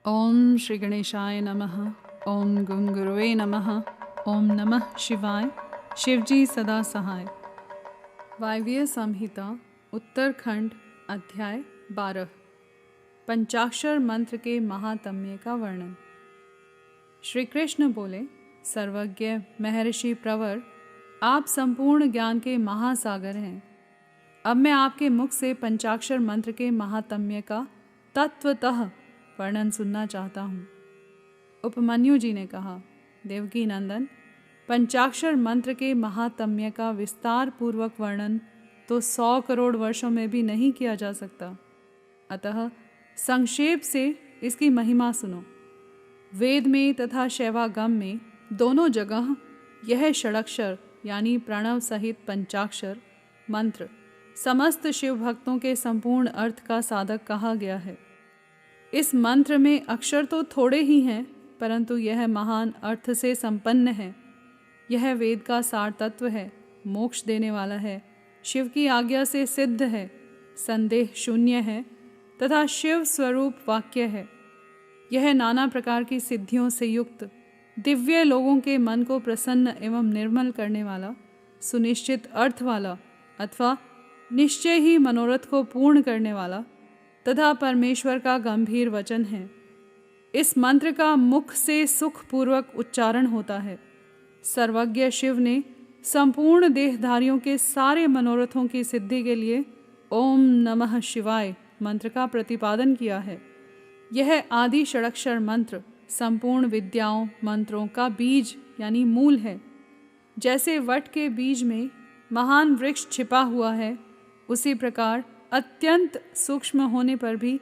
ओम श्री गणेशाय नमः। ओम गं गुरुवे नमः। ओम नमः शिवाय। शिवजी सदा सहाय। वायव्य संहिता उत्तरखंड अध्याय 12 पंचाक्षर मंत्र के महात्म्य का वर्णन। श्री कृष्ण बोले, सर्वज्ञ महर्षि प्रवर, आप संपूर्ण ज्ञान के महासागर हैं। अब मैं आपके मुख से पंचाक्षर मंत्र के महात्म्य का तत्वतः वर्णन सुनना चाहता हूँ। उपमन्यु जी ने कहा, देवकी नंदन, पंचाक्षर मंत्र के महात्म्य का विस्तार पूर्वक वर्णन तो 100 करोड़ वर्षों में भी नहीं किया जा सकता, अतः संक्षेप से इसकी महिमा सुनो। वेद में तथा शैवागम में दोनों जगह यह षडक्षर यानी प्रणव सहित पंचाक्षर मंत्र समस्त शिव भक्तों के संपूर्ण अर्थ का साधक कहा गया है। इस मंत्र में अक्षर तो थोड़े ही हैं, परंतु यह महान अर्थ से संपन्न है। यह वेद का सार तत्व है, मोक्ष देने वाला है, शिव की आज्ञा से सिद्ध है, संदेह शून्य है तथा शिव स्वरूप वाक्य है। यह नाना प्रकार की सिद्धियों से युक्त, दिव्य लोगों के मन को प्रसन्न एवं निर्मल करने वाला, सुनिश्चित अर्थ वाला अथवा निश्चय ही मनोरथ को पूर्ण करने वाला तथा परमेश्वर का गंभीर वचन है। इस मंत्र का मुख से सुखपूर्वक उच्चारण होता है। सर्वज्ञ शिव ने संपूर्ण देहधारियों के सारे मनोरथों की सिद्धि के लिए ओम नमः शिवाय मंत्र का प्रतिपादन किया है। यह आदि षडक्षर मंत्र संपूर्ण विद्याओं मंत्रों का बीज यानी मूल है। जैसे वट के बीज में महान वृक्ष छिपा हुआ है, उसी प्रकार अत्यंत सूक्ष्म होने पर भी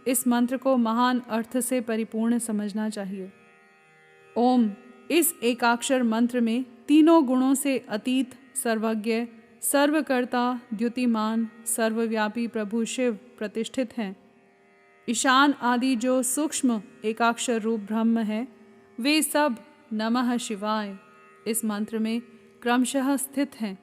इस मंत्र को महान अर्थ से परिपूर्ण समझना चाहिए। ओम इस एकाक्षर मंत्र में तीनों गुणों से अतीत सर्वज्ञ, सर्वकर्ता, द्युतिमान, सर्वव्यापी प्रभु शिव प्रतिष्ठित हैं। ईशान आदि जो सूक्ष्म एकाक्षर रूप ब्रह्म है, वे सब नमः शिवाय इस मंत्र में क्रमशः स्थित हैं।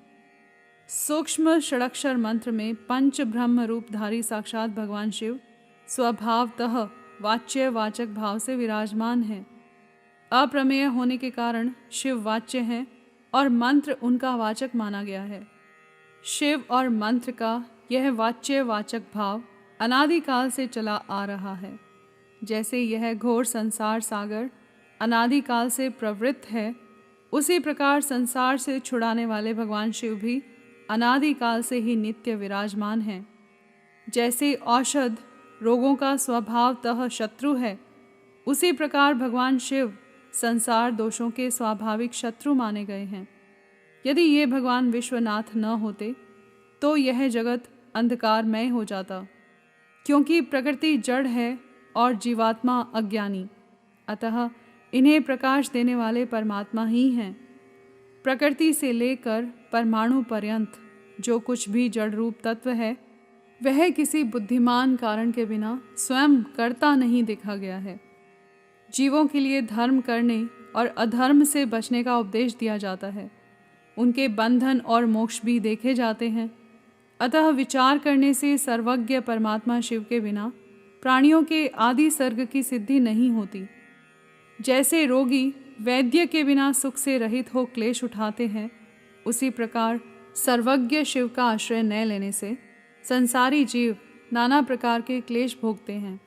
सूक्ष्म षडक्षर मंत्र में पंच ब्रह्म रूपधारी साक्षात भगवान शिव स्वभावतः वाच्य वाचक भाव से विराजमान है। अप्रमेय होने के कारण शिव वाच्य हैं और मंत्र उनका वाचक माना गया है। शिव और मंत्र का यह वाच्य वाचक भाव अनादिकाल से चला आ रहा है। जैसे यह घोर संसार सागर अनादिकाल से प्रवृत्त है, उसी प्रकार संसार से छुड़ाने वाले भगवान शिव भी अनादिकाल से ही नित्य विराजमान हैं। जैसे औषध रोगों का स्वभावतः शत्रु है, उसी प्रकार भगवान शिव संसार दोषों के स्वाभाविक शत्रु माने गए हैं। यदि ये भगवान विश्वनाथ न होते तो यह जगत अंधकारमय हो जाता, क्योंकि प्रकृति जड़ है और जीवात्मा अज्ञानी, अतः इन्हें प्रकाश देने वाले परमात्मा ही हैं। प्रकृति से लेकर परमाणु पर्यंत जो कुछ भी जड़ रूप तत्व है, वह किसी बुद्धिमान कारण के बिना स्वयं कर्ता नहीं देखा गया है। जीवों के लिए धर्म करने और अधर्म से बचने का उपदेश दिया जाता है। उनके बंधन और मोक्ष भी देखे जाते हैं। अतः विचार करने से सर्वज्ञ परमात्मा शिव के बिना प्राणियों के आदि सर्ग की सिद्धि नहीं होती। जैसे रोगी वैद्य के बिना सुख से रहित हो क्लेश उठाते हैं, उसी प्रकार सर्वज्ञ शिव का आश्रय न लेने से संसारी जीव नाना प्रकार के क्लेश भोगते हैं।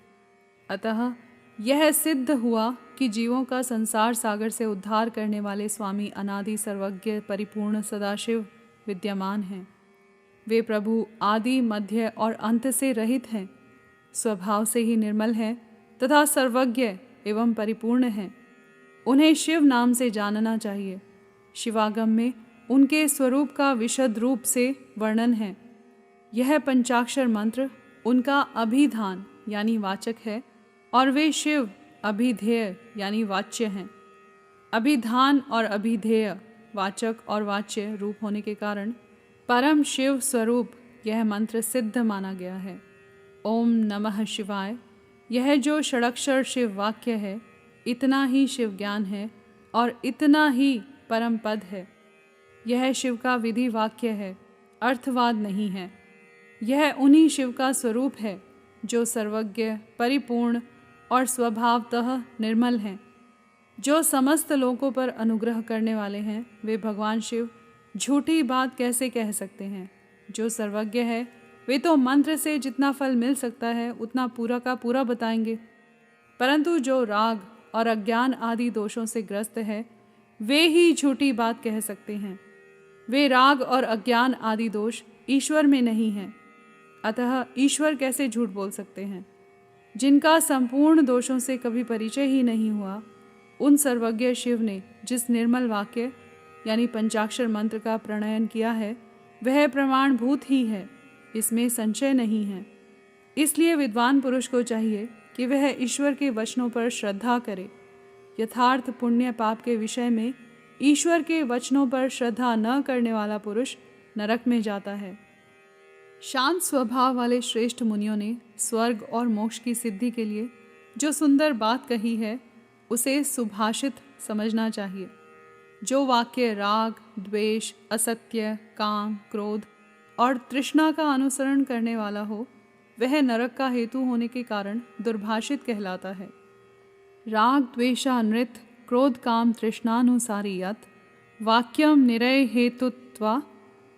अतः यह सिद्ध हुआ कि जीवों का संसार सागर से उद्धार करने वाले स्वामी अनादि सर्वज्ञ परिपूर्ण सदाशिव विद्यमान हैं। वे प्रभु आदि मध्य और अंत से रहित हैं, स्वभाव से ही निर्मल हैं तथा सर्वज्ञ एवं परिपूर्ण हैं। उन्हें शिव नाम से जानना चाहिए। शिवागम में उनके स्वरूप का विशद रूप से वर्णन है। यह पंचाक्षर मंत्र उनका अभिधान यानी वाचक है और वे शिव अभिधेय यानी वाच्य हैं। अभिधान और अभिधेय वाचक और वाच्य रूप होने के कारण परम शिव स्वरूप यह मंत्र सिद्ध माना गया है। ओम नमः शिवाय यह जो षडक्षर शिव वाक्य है, इतना ही शिव ज्ञान है और इतना ही परम पद है। यह शिव का विधि वाक्य है, अर्थवाद नहीं है। यह उन्हीं शिव का स्वरूप है जो सर्वज्ञ परिपूर्ण और स्वभावतः निर्मल हैं। जो समस्त लोगों पर अनुग्रह करने वाले हैं, वे भगवान शिव झूठी बात कैसे कह सकते हैं। जो सर्वज्ञ है, वे तो मंत्र से जितना फल मिल सकता है उतना पूरा का पूरा बताएंगे, परंतु जो राग और अज्ञान आदि दोषों से ग्रस्त है, वे ही झूठी बात कह सकते हैं। वे राग और अज्ञान आदि दोष ईश्वर में नहीं हैं, अतः ईश्वर कैसे झूठ बोल सकते हैं। जिनका संपूर्ण दोषों से कभी परिचय ही नहीं हुआ, उन सर्वज्ञ शिव ने जिस निर्मल वाक्य यानी पंचाक्षर मंत्र का प्रणयन किया है, वह प्रमाणभूत ही है, इसमें संशय नहीं है। इसलिए विद्वान पुरुष को चाहिए कि वह ईश्वर के वचनों पर श्रद्धा करे। यथार्थ पुण्य पाप के विषय में ईश्वर के वचनों पर श्रद्धा न करने वाला पुरुष नरक में जाता है। शांत स्वभाव वाले श्रेष्ठ मुनियों ने स्वर्ग और मोक्ष की सिद्धि के लिए जो सुंदर बात कही है, उसे सुभाषित समझना चाहिए। जो वाक्य राग, द्वेष, असत्य, काम, क्रोध और तृष्णा का अनुसरण करने वाला हो, वह नरक का हेतु होने के कारण दुर्भाषित कहलाता है। राग द्वेषा नृत क्रोध काम तृष्णानुसारी यत् वाक्यम निरय हेतुत्वा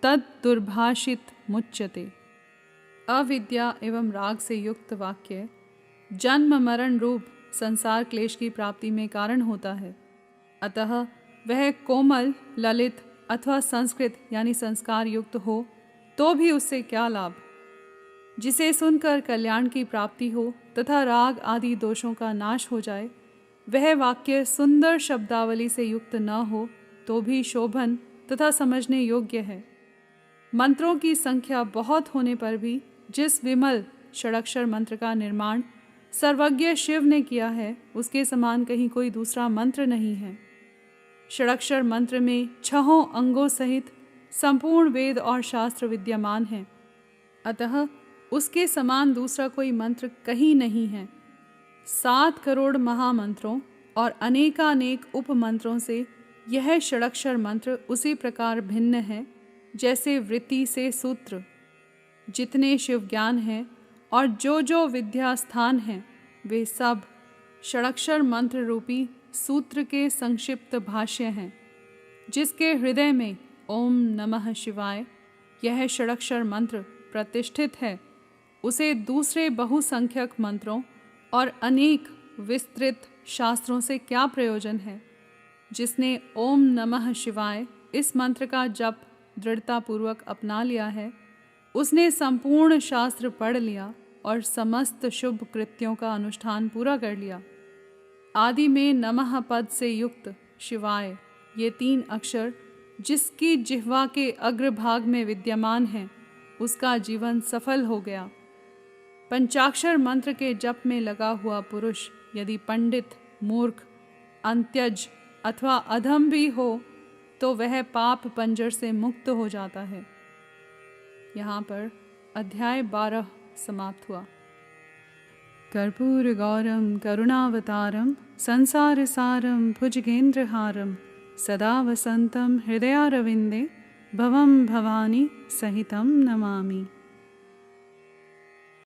तद दुर्भाषित मुच्यते। अविद्या एवं राग से युक्त वाक्य जन्म मरण रूप संसार क्लेश की प्राप्ति में कारण होता है, अतः वह कोमल, ललित अथवा संस्कृत यानी संस्कार युक्त हो तो भी उससे क्या लाभ। जिसे सुनकर कल्याण की प्राप्ति हो तथा राग आदि दोषों का नाश हो जाए, वह वाक्य सुंदर शब्दावली से युक्त न हो तो भी शोभन तथा समझने योग्य है। मंत्रों की संख्या बहुत होने पर भी जिस विमल षडक्षर मंत्र का निर्माण सर्वज्ञ शिव ने किया है, उसके समान कहीं कोई दूसरा मंत्र नहीं है। षडक्षर मंत्र में 6 अंगों सहित संपूर्ण वेद और शास्त्र विद्यमान हैं, अतः उसके समान दूसरा कोई मंत्र कहीं नहीं है। 7 करोड़ महामंत्रों और अनेकानेक उपमंत्रों से यह षडक्षर मंत्र उसी प्रकार भिन्न है जैसे वृत्ति से सूत्र। जितने शिव ज्ञान हैं और जो विद्या स्थान हैं, वे सब षडक्षर मंत्र रूपी सूत्र के संक्षिप्त भाष्य हैं। जिसके हृदय में ओम नमः शिवाय यह षडक्षर मंत्र प्रतिष्ठित है, उसे दूसरे बहुसंख्यक मंत्रों और अनेक विस्तृत शास्त्रों से क्या प्रयोजन है। जिसने ओम नमः शिवाय इस मंत्र का जप दृढ़तापूर्वक अपना लिया है, उसने संपूर्ण शास्त्र पढ़ लिया और समस्त शुभ कृत्यों का अनुष्ठान पूरा कर लिया। आदि में नमः पद से युक्त शिवाय ये 3 अक्षर जिसकी जिह्वा के अग्रभाग में विद्यमान हैं, उसका जीवन सफल हो गया। पंचाक्षर मंत्र के जप में लगा हुआ पुरुष यदि पंडित, मूर्ख, अंत्यज अथवा अधम भी हो, तो वह पाप पंजर से मुक्त हो जाता है। यहाँ पर अध्याय 12 समाप्त हुआ। कर्पूर गौरम करुणावतारम संसार सारम भुजगेंद्रहारम सदा वसंतम हृदयारविंदे भवम भवानी सहितम नमामि।